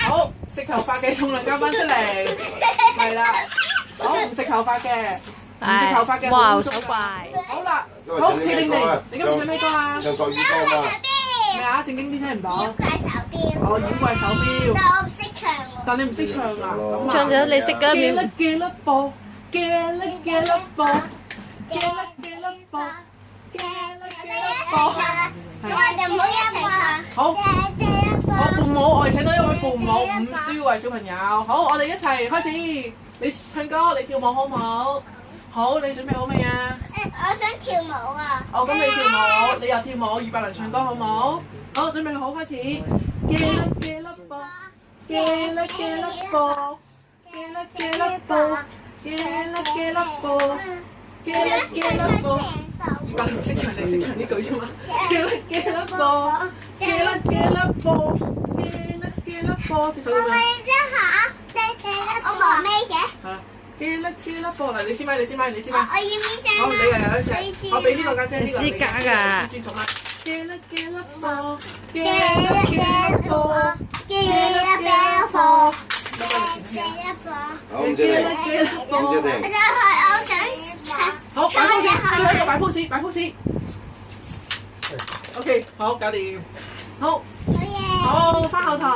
好，食頭髮嘅重量嘉賓出嚟，係啦。好，唔食頭髮嘅，唔食頭髮嘅，哇，好手手快。好啦，好，企定定，你今日唱咩歌啊？唱國語歌嘛？咩啊？正經啲聽唔到。妖怪手錶。哦，妖怪手錶。但我唔識唱喎。但你唔識唱啊？咁啊。唱咗你識嗰一秒。嘅粒波，嘅粒波，嘅粒波，嘅粒波。咁我哋唔好一齊唱。好，好伴舞，我哋請到一位伴舞伍舒慧小朋友。好，我哋一齊開始。你唱歌，你跳舞好唔好？好，你準備好未啊？我想跳舞啊！哦，咁你跳舞，你又跳舞，葉伯倫唱歌好唔好？好，準備好開始。嘅粒波，嘅粒波，嘅粒波，嘅粒波，嘅粒波。葉伯倫唔識唱，你識唱呢句啫嘛？嘅粒波，嘅粒波，嘅粒波，隻手咁樣。我望咩嘅？係啦，嘅粒波嗱，你支咪，你支咪，你支咪。我要呢張。好，你又有一隻，我俾呢個家姐，呢個你私家㗎。專屬啦。嘅粒波，嘅粒波，好，唔知定，唔知定。好，擺 pose，最後一個擺 pose，擺 pose。OK，好，搞掂。好，好，翻後台。